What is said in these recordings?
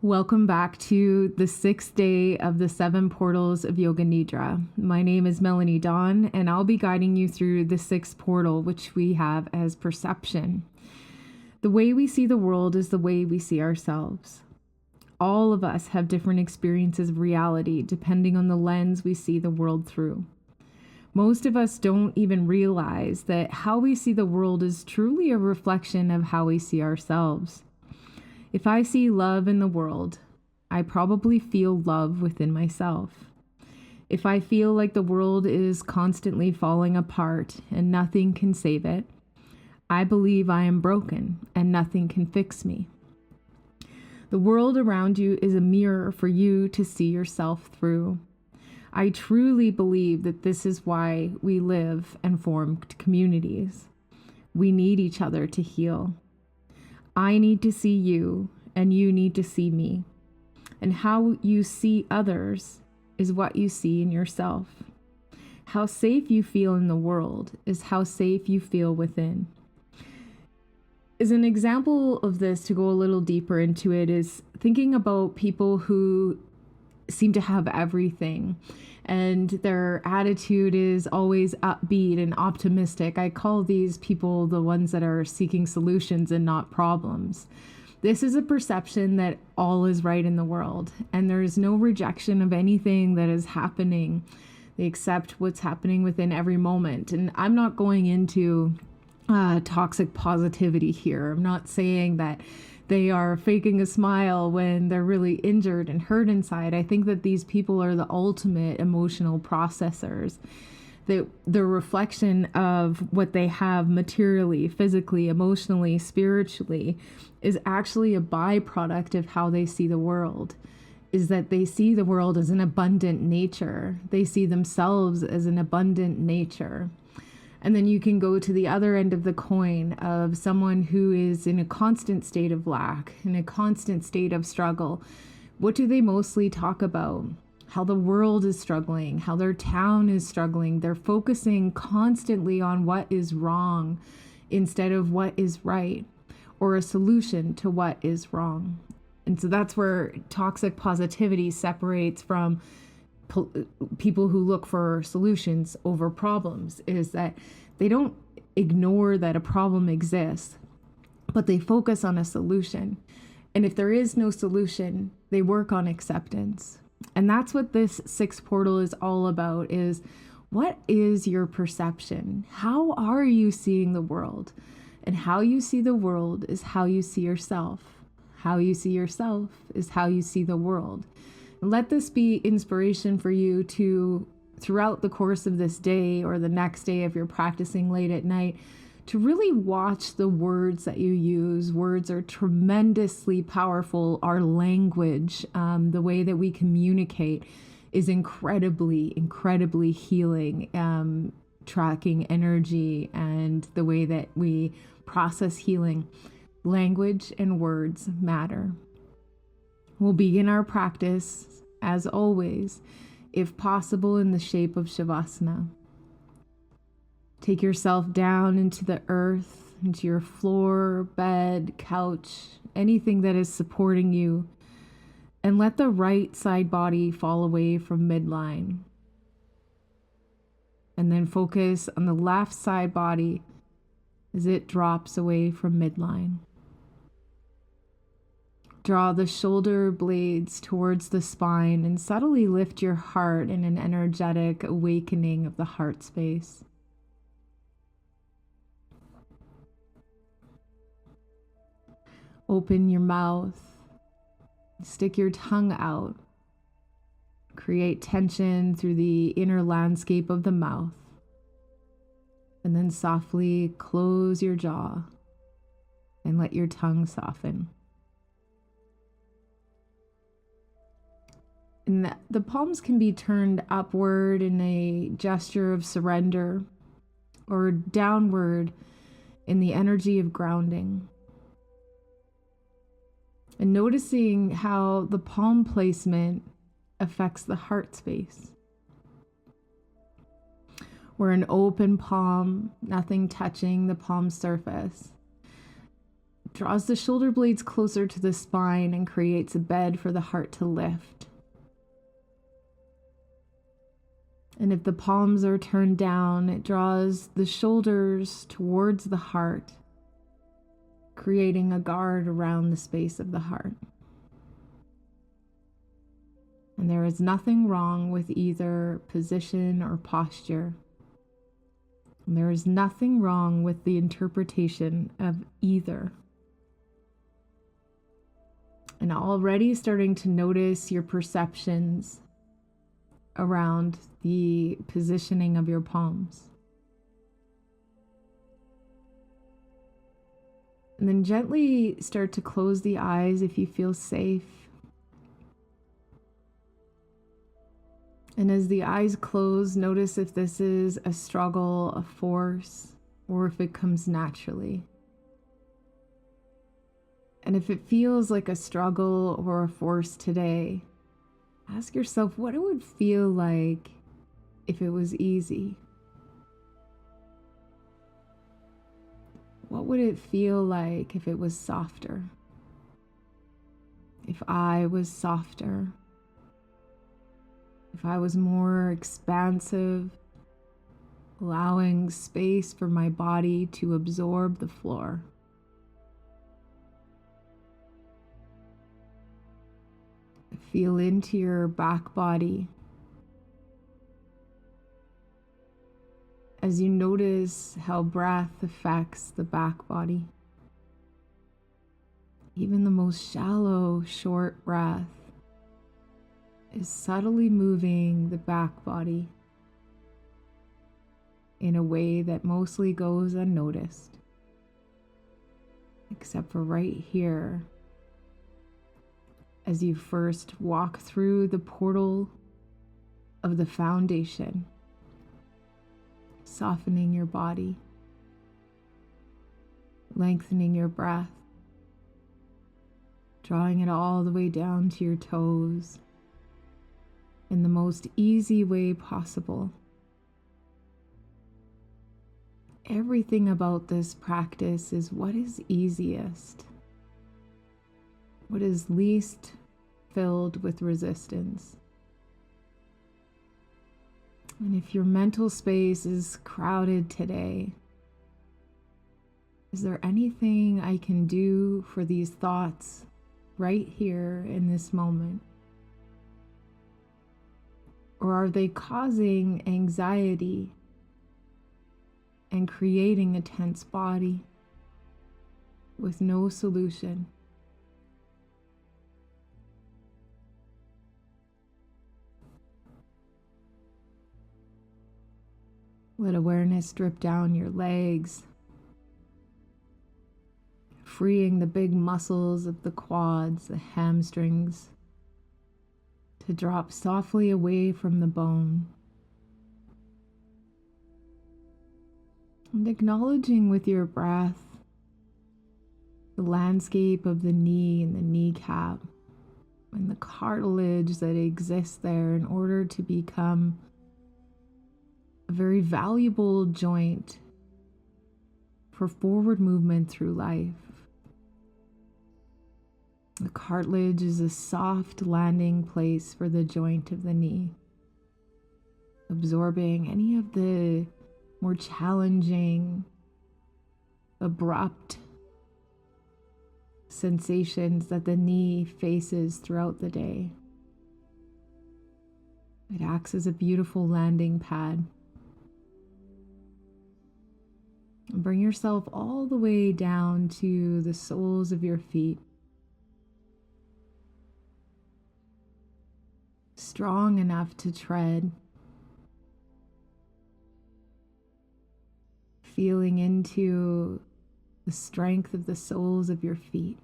Welcome back to the 6th day of the 7 portals of Yoga Nidra. My name is Melanie Dawn, and I'll be guiding you through the 6th portal, which we have as perception. The way we see the world is the way we see ourselves. All of us have different experiences of reality depending on the lens we see the world through. Most of us don't even realize that how we see the world is truly a reflection of how we see ourselves. If I see love in the world, I probably feel love within myself. If I feel like the world is constantly falling apart and nothing can save it, I believe I am broken and nothing can fix me. The world around you is a mirror for you to see yourself through. I truly believe that this is why we live and form communities. We need each other to heal. I need to see you, and you need to see me. And how you see others is what you see in yourself. How safe you feel in the world is how safe you feel within. As an example of this, to go a little deeper into it, is thinking about people who seem to have everything and their attitude is always upbeat and optimistic. I call these people the ones that are seeking solutions and not problems. This is a perception that all is right in the world and there is no rejection of anything that is happening. They accept what's happening within every moment. And I'm not going into toxic positivity here. I'm not saying that they are faking a smile when they're really injured and hurt inside. I think that these people are the ultimate emotional processors. The reflection of what they have materially, physically, emotionally, spiritually is actually a byproduct of how they see the world. Is that they see the world as an abundant nature. They see themselves as an abundant nature. And then you can go to the other end of the coin of someone who is in a constant state of lack, in a constant state of struggle. What do they mostly talk about? How the world is struggling, how their town is struggling. They're focusing constantly on what is wrong instead of what is right, or a solution to what is wrong. And so that's where toxic positivity separates from people who look for solutions over problems, is that they don't ignore that a problem exists, but they focus on a solution. And if there is no solution, they work on acceptance. And that's what this 6th portal is all about, is what is your perception? How are you seeing the world? And how you see the world is how you see yourself. How you see yourself is how you see the world. Let this be inspiration for you to, throughout the course of this day or the next day if you're practicing late at night, to really watch the words that you use. Words are tremendously powerful. Our language, the way that we communicate is incredibly, incredibly healing, tracking energy and the way that we process healing. Language and words matter. We'll begin our practice, as always, if possible, in the shape of Shavasana. Take yourself down into the earth, into your floor, bed, couch, anything that is supporting you, and let the right side body fall away from midline. And then focus on the left side body as it drops away from midline. Draw the shoulder blades towards the spine and subtly lift your heart in an energetic awakening of the heart space. Open your mouth, stick your tongue out, create tension through the inner landscape of the mouth, and then softly close your jaw and let your tongue soften. And the palms can be turned upward in a gesture of surrender, or downward in the energy of grounding. And noticing how the palm placement affects the heart space. Where an open palm, nothing touching the palm surface, draws the shoulder blades closer to the spine and creates a bed for the heart to lift. And if the palms are turned down, it draws the shoulders towards the heart, creating a guard around the space of the heart. And there is nothing wrong with either position or posture. And there is nothing wrong with the interpretation of either. And already starting to notice your perceptions around the positioning of your palms. And then gently start to close the eyes if you feel safe. And as the eyes close, notice if this is a struggle, a force, or if it comes naturally. And if it feels like a struggle or a force today, ask yourself what it would feel like if it was easy. What would it feel like if it was softer? If I was softer? If I was more expansive, allowing space for my body to absorb the floor? Feel into your back body as you notice how breath affects the back body. Even the most shallow, short breath is subtly moving the back body in a way that mostly goes unnoticed, except for right here as you first walk through the portal of the foundation, softening your body, lengthening your breath, drawing it all the way down to your toes in the most easy way possible. Everything about this practice is what is easiest, what is least filled with resistance. And if your mental space is crowded today, is there anything I can do for these thoughts right here in this moment? Or are they causing anxiety and creating a tense body with no solution? Let awareness drip down your legs, freeing the big muscles of the quads, the hamstrings, to drop softly away from the bone. And acknowledging with your breath the landscape of the knee and the kneecap and the cartilage that exists there in order to become a very valuable joint for forward movement through life. The cartilage is a soft landing place for the joint of the knee, absorbing any of the more challenging, abrupt sensations that the knee faces throughout the day. It acts as a beautiful landing pad. Bring yourself all the way down to the soles of your feet. Strong enough to tread. Feeling into the strength of the soles of your feet.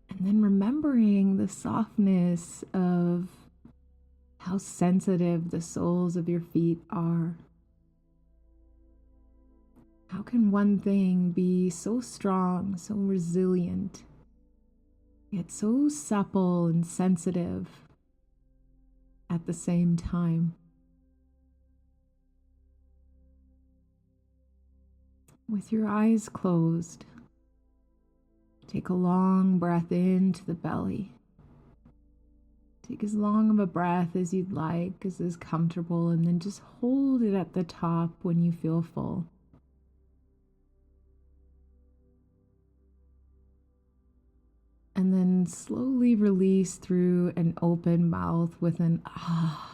And then remembering the softness of how sensitive the soles of your feet are. How can one thing be so strong, so resilient, yet so supple and sensitive at the same time? With your eyes closed, take a long breath into the belly. Take as long of a breath as you'd like, as is comfortable, and then just hold it at the top when you feel full. And then slowly release through an open mouth with an ah.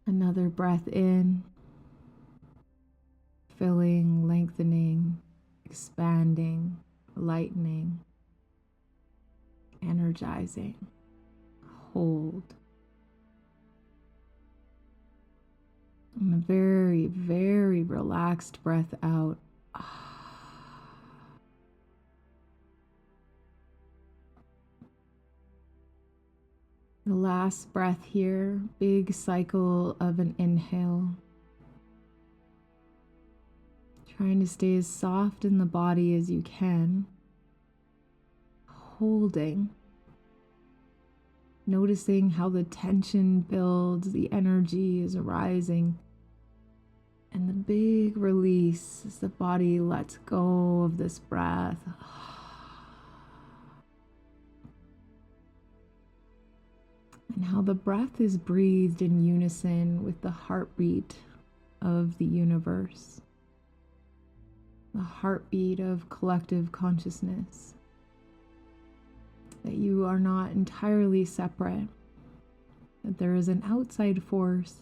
Another breath in, filling, lengthening, expanding, lightening, energizing. Hold. And a very, very relaxed breath out. The last breath here, big cycle of an inhale. Trying to stay as soft in the body as you can. Holding. Noticing how the tension builds, the energy is arising. And the big release as the body lets go of this breath. And how the breath is breathed in unison with the heartbeat of the universe, the heartbeat of collective consciousness, that you are not entirely separate, that there is an outside force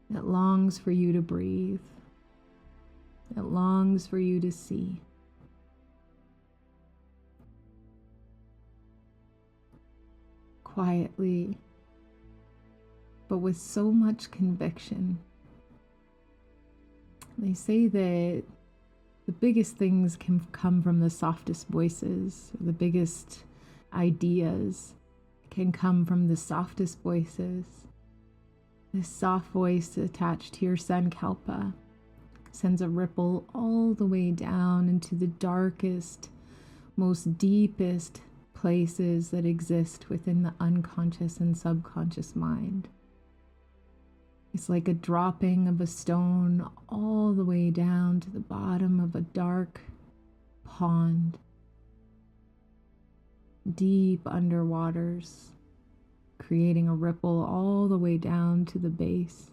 that longs for you to breathe, that longs for you to see. Quietly, but with so much conviction. They say that the biggest things can come from the softest voices. The biggest ideas can come from the softest voices. This soft voice attached to your sankalpa sends a ripple all the way down into the darkest, most deepest places that exist within the unconscious and subconscious mind. It's like a dropping of a stone all the way down to the bottom of a dark pond, deep under waters, creating a ripple all the way down to the base.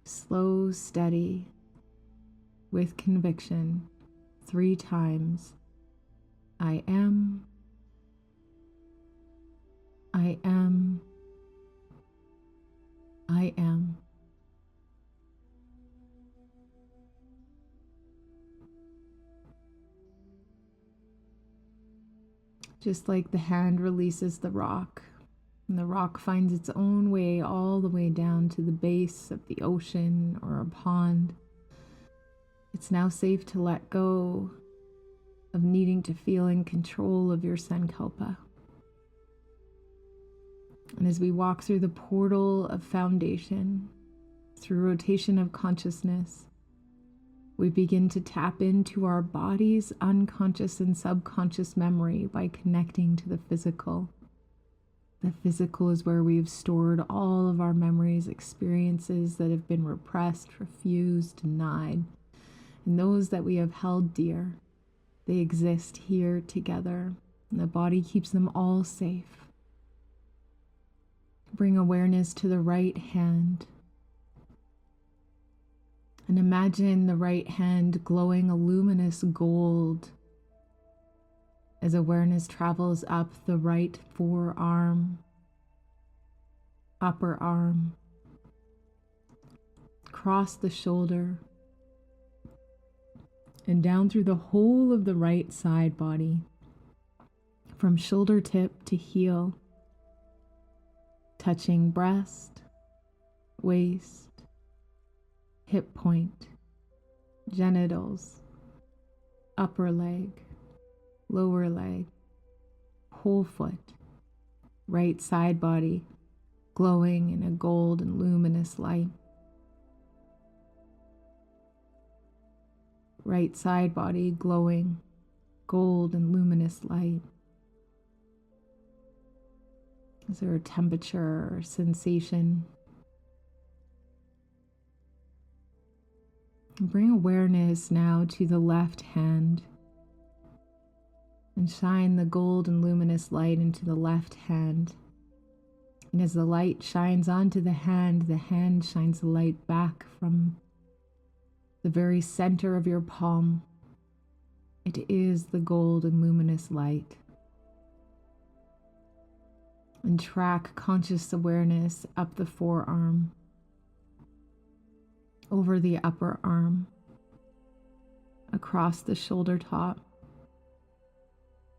Slow, steady, with conviction. 3 times. I am. I am. I am. Just like the hand releases the rock, and the rock finds its own way all the way down to the base of the ocean or a pond. It's now safe to let go of needing to feel in control of your sankalpa. And as we walk through the portal of foundation, through rotation of consciousness, we begin to tap into our body's unconscious and subconscious memory by connecting to the physical. The physical is where we've stored all of our memories, experiences that have been repressed, refused, denied. And those that we have held dear, they exist here together, and the body keeps them all safe. Bring awareness to the right hand, and imagine the right hand glowing a luminous gold as awareness travels up the right forearm, upper arm, across the shoulder, and down through the whole of the right side body, from shoulder tip to heel, touching breast, waist, hip point, genitals, upper leg, lower leg, whole foot, right side body, glowing in a gold and luminous light. Right side body glowing, gold and luminous light. Is there a temperature or sensation? Bring awareness now to the left hand and shine the gold and luminous light into the left hand. And as the light shines onto the hand shines the light back from the very center of your palm. It is the gold and luminous light. And track conscious awareness up the forearm, over the upper arm, across the shoulder top,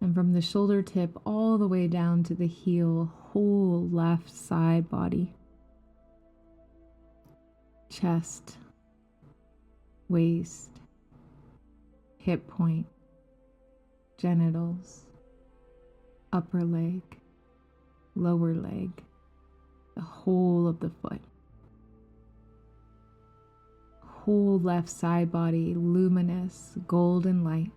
and from the shoulder tip all the way down to the heel, whole left side body, chest, waist, hip point, genitals, upper leg, lower leg, the whole of the foot. Whole left side body, luminous, golden light.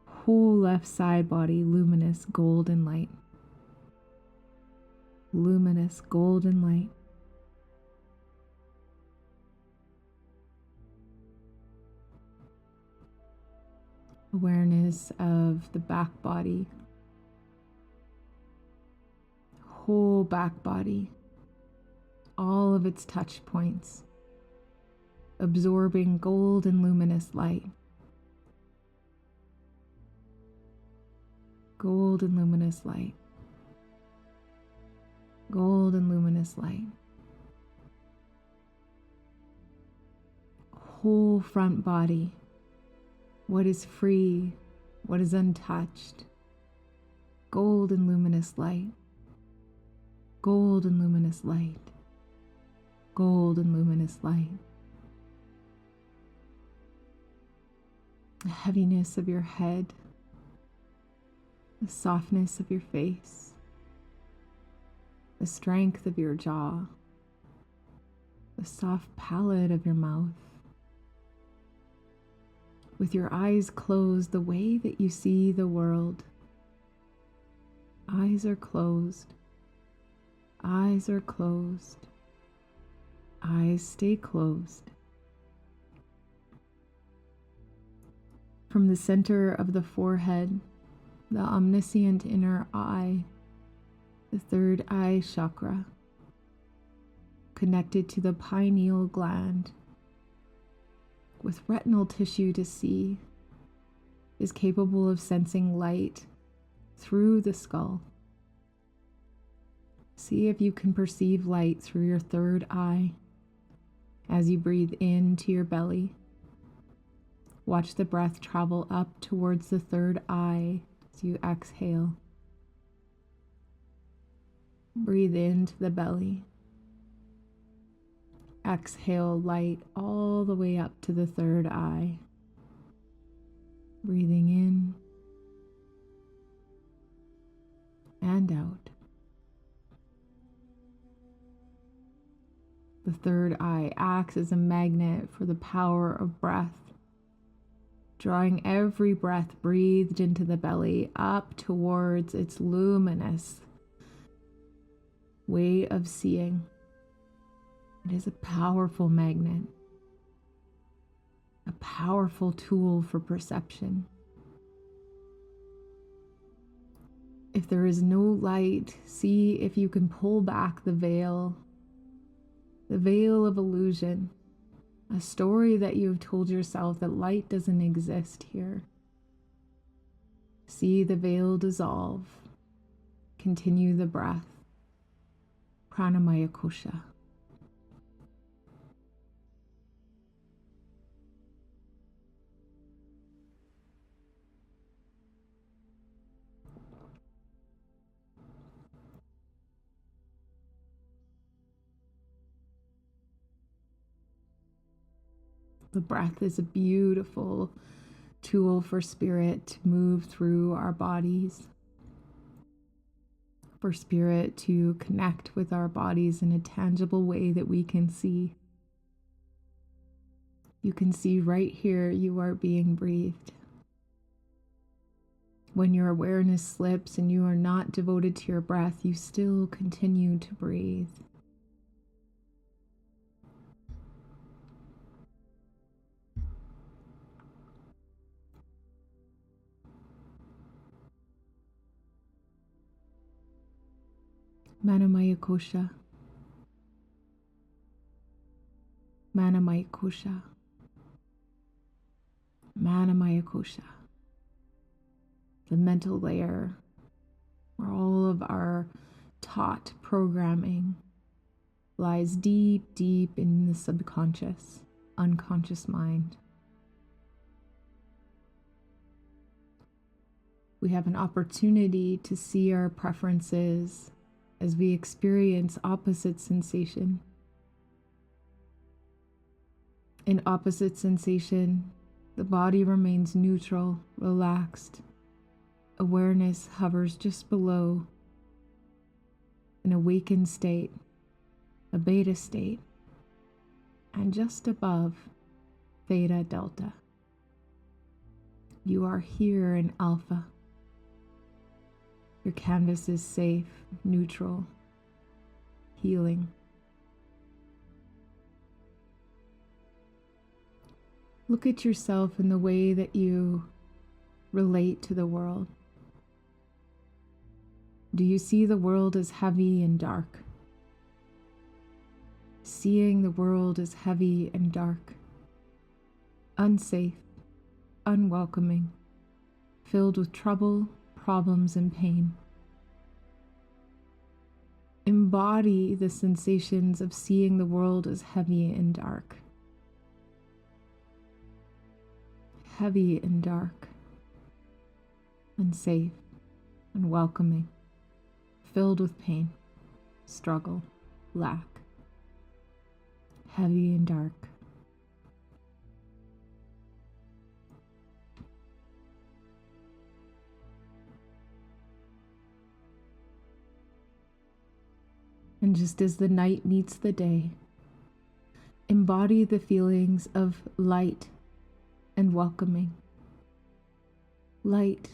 Whole left side body, luminous, golden light. Luminous, golden light. Awareness of the back body. Whole back body. All of its touch points. Absorbing gold and luminous light. Gold and luminous light. Gold and luminous light. Whole front body. What is free? What is untouched? Gold and luminous light. Gold and luminous light. Gold and luminous light. The heaviness of your head, the softness of your face, the strength of your jaw, the soft palate of your mouth. With your eyes closed, the way that you see the world. Eyes are closed. Eyes are closed. Eyes stay closed. From the center of the forehead, the omniscient inner eye, the third eye chakra, connected to the pineal gland, with retinal tissue to see, is capable of sensing light through the skull. See if you can perceive light through your third eye as you breathe into your belly. Watch the breath travel up towards the third eye as you exhale. Breathe into the belly. Exhale light all the way up to the third eye. Breathing in and out. The third eye acts as a magnet for the power of breath, drawing every breath breathed into the belly up towards its luminous way of seeing. It is a powerful magnet, a powerful tool for perception. If there is no light, see if you can pull back the veil of illusion, a story that you have told yourself that light doesn't exist here. See the veil dissolve. Continue the breath. Pranamaya kosha. The breath is a beautiful tool for spirit to move through our bodies, for spirit to connect with our bodies in a tangible way that we can see. You can see right here you are being breathed. When your awareness slips and you are not devoted to your breath, you still continue to breathe. Manamaya kosha. Manamaya kosha. Manamaya kosha. The mental layer where all of our taught programming lies deep, deep in the subconscious, unconscious mind. We have an opportunity to see our preferences as we experience opposite sensation. In opposite sensation, the body remains neutral, relaxed. Awareness hovers just below an awakened state, a beta state, and just above theta delta. You are here in alpha. Your canvas is safe, neutral, healing. Look at yourself in the way that you relate to the world. Do you see the world as heavy and dark? Seeing the world as heavy and dark, unsafe, unwelcoming, filled with trouble, problems, and pain. Embody the sensations of seeing the world as heavy and dark. Heavy and dark, unsafe, unwelcoming, filled with pain, struggle, lack. Heavy and dark. And just as the night meets the day, embody the feelings of light and welcoming. Light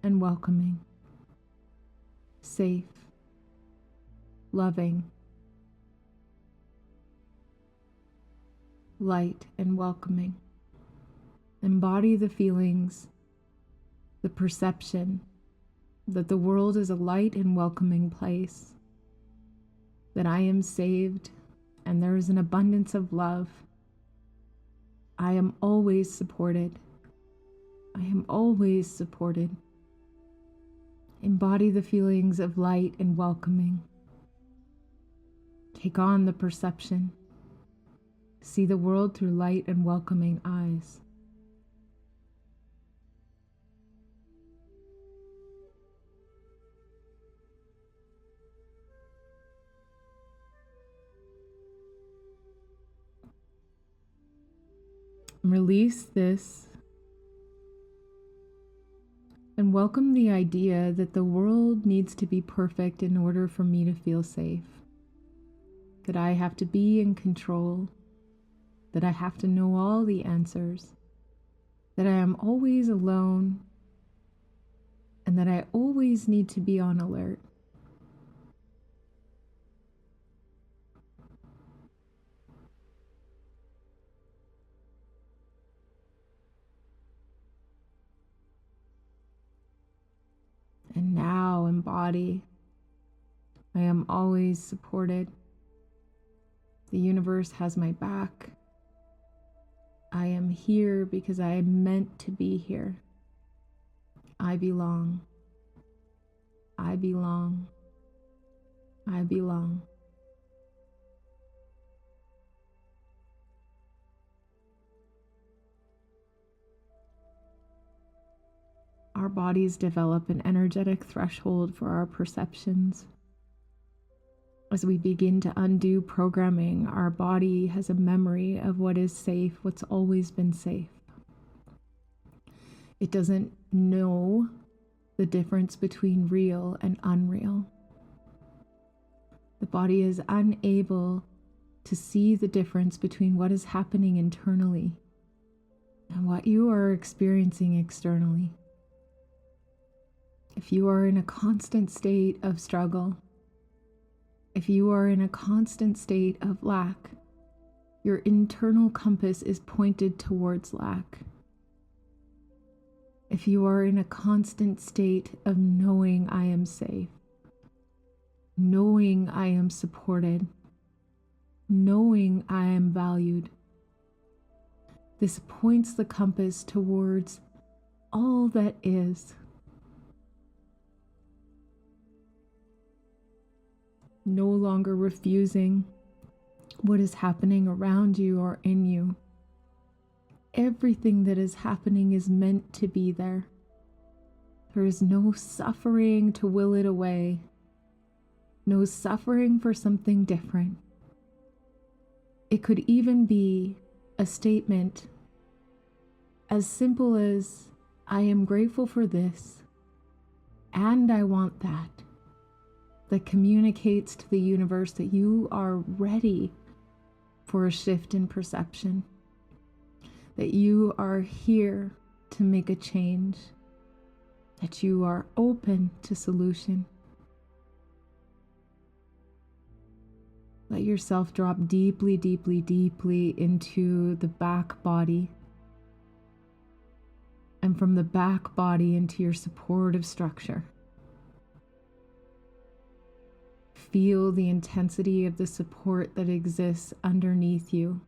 and welcoming. Safe, loving, light and welcoming. Embody the feelings, the perception that the world is a light and welcoming place, that I am saved and there is an abundance of love. I am always supported. I am always supported. Embody the feelings of light and welcoming. Take on the perception. See the world through light and welcoming eyes. Release this and welcome the idea that the world needs to be perfect in order for me to feel safe. That I have to be in control. That I have to know all the answers. That I am always alone. And that I always need to be on alert. And now embody, I am always supported. The universe has my back. I am here because I am meant to be here. I belong. I belong. I belong. Our bodies develop an energetic threshold for our perceptions. As we begin to undo programming, our body has a memory of what is safe, what's always been safe. It doesn't know the difference between real and unreal. The body is unable to see the difference between what is happening internally and what you are experiencing externally. If you are in a constant state of struggle, if you are in a constant state of lack, your internal compass is pointed towards lack. If you are in a constant state of knowing I am safe, knowing I am supported, knowing I am valued, this points the compass towards all that is. No longer refusing what is happening around you or in you. Everything that is happening is meant to be there. There is no suffering to will it away, no suffering for something different. It could even be a statement as simple as, I am grateful for this, and I want that, that communicates to the universe that you are ready for a shift in perception, that you are here to make a change, that you are open to solution. Let yourself drop deeply, deeply, deeply into the back body, and from the back body into your supportive structure. Feel the intensity of the support that exists underneath you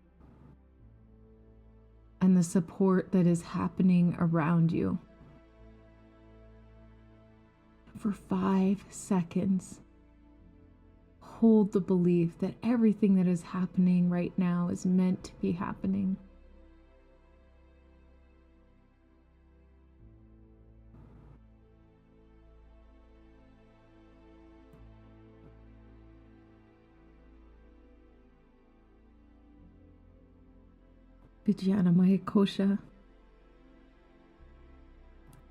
and the support that is happening around you. For 5 seconds, hold the belief that everything that is happening right now is meant to be happening. Vijnanamaya Kosha,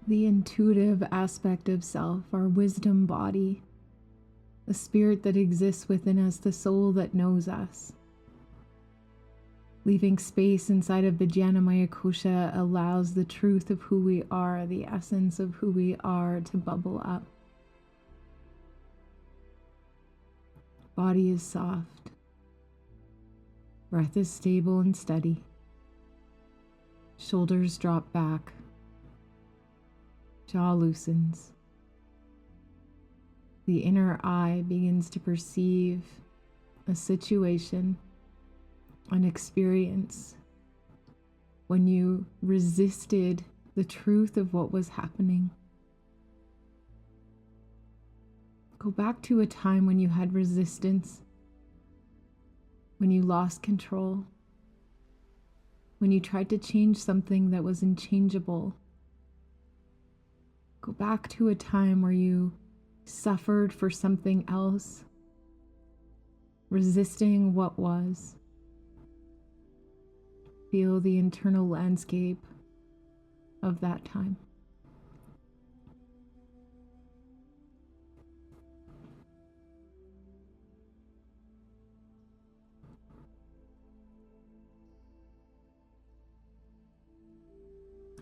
the intuitive aspect of self, our wisdom body, the spirit that exists within us, the soul that knows us. Leaving space inside of Vijnanamaya Kosha allows the truth of who we are, the essence of who we are, to bubble up. Body is soft. Breath is stable and steady. Shoulders drop back. Jaw loosens. The inner eye begins to perceive a situation, an experience, when you resisted the truth of what was happening. Go back to a time when you had resistance, when you lost control, when you tried to change something that was unchangeable. Go back to a time where you suffered for something else, resisting what was. Feel the internal landscape of that time.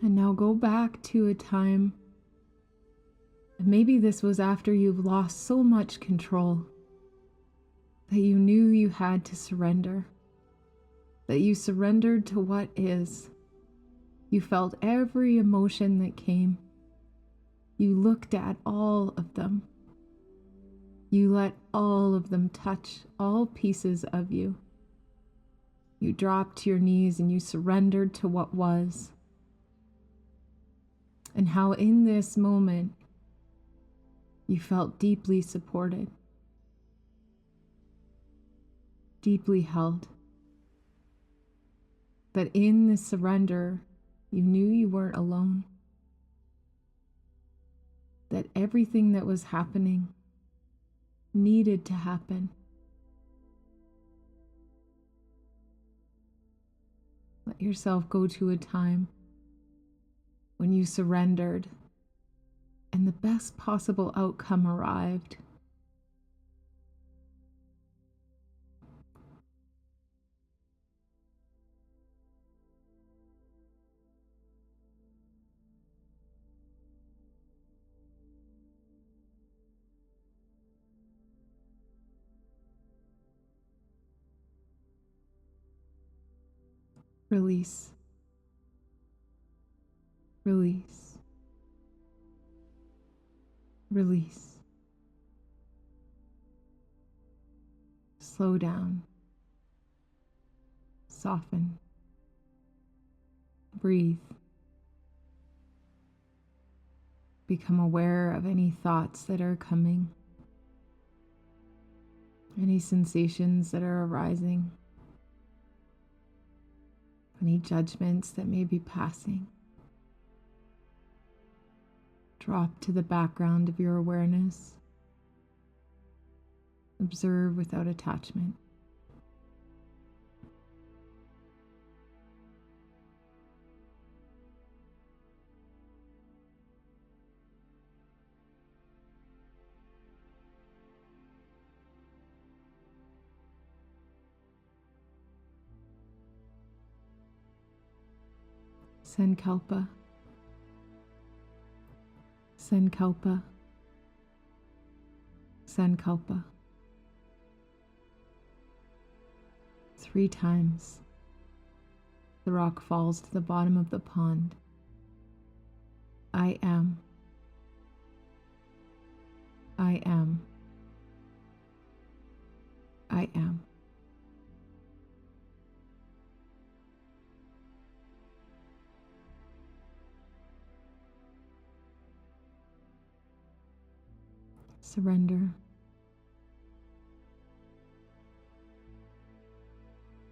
And now go back to a time, and maybe this was after you've lost so much control that you knew you had to surrender, that you surrendered to what is. You felt every emotion that came. You looked at all of them. You let all of them touch all pieces of you. You dropped to your knees and you surrendered to what was. And how in this moment you felt deeply supported, deeply held. That in this surrender, you knew you weren't alone. That everything that was happening needed to happen. Let yourself go to a time when you surrendered and the best possible outcome arrived. Release. Release. Release. Slow down. Soften. Breathe. Become aware of any thoughts that are coming, any sensations that are arising, any judgments that may be passing. Drop to the background of your awareness. Observe without attachment. Sankalpa. Sankalpa. Sankalpa. 3 times. The rock falls to the bottom of the pond. I am. I am. I am. Surrender.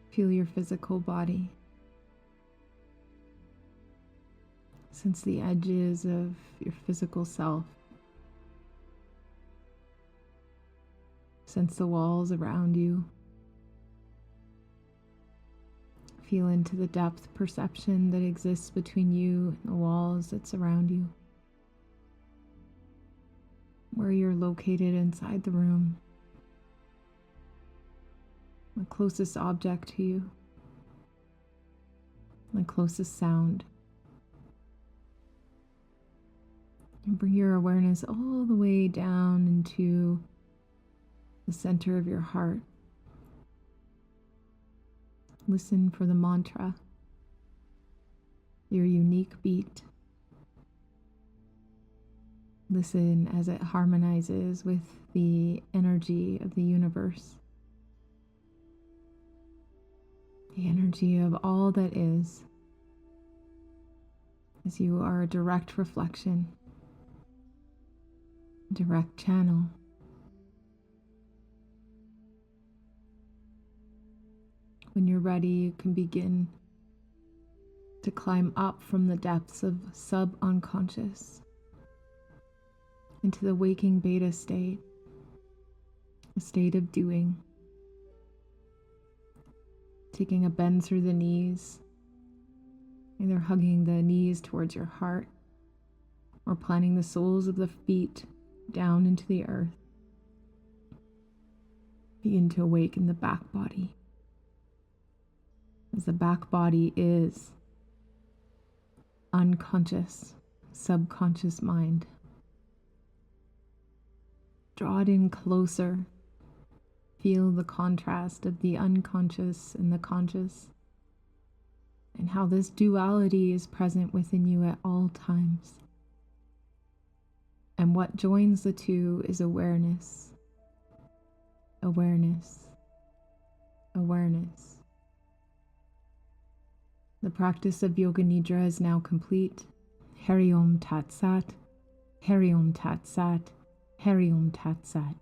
Feel your physical body. Sense the edges of your physical self. Sense the walls around you. Feel into the depth perception that exists between you and the walls that surround you. Where you're located inside the room. The closest object to you. The closest sound. And bring your awareness all the way down into the center of your heart. Listen for the mantra, your unique beat. Listen as it harmonizes with the energy of the universe, the energy of all that is, as you are a direct reflection, direct channel. When you're ready, you can begin to climb up from the depths of sub-unconscious into the waking beta state, a state of doing, taking a bend through the knees, either hugging the knees towards your heart or planting the soles of the feet down into the earth. Begin to awaken the back body, as the back body is unconscious, subconscious mind. Draw it in closer. Feel the contrast of the unconscious and the conscious, and how this duality is present within you at all times. And what joins the two is awareness. Awareness. Awareness. The practice of Yoga Nidra is now complete. Hari Om Tat Sat. Hari Om Tat Sat. Hari Om Tat Sat.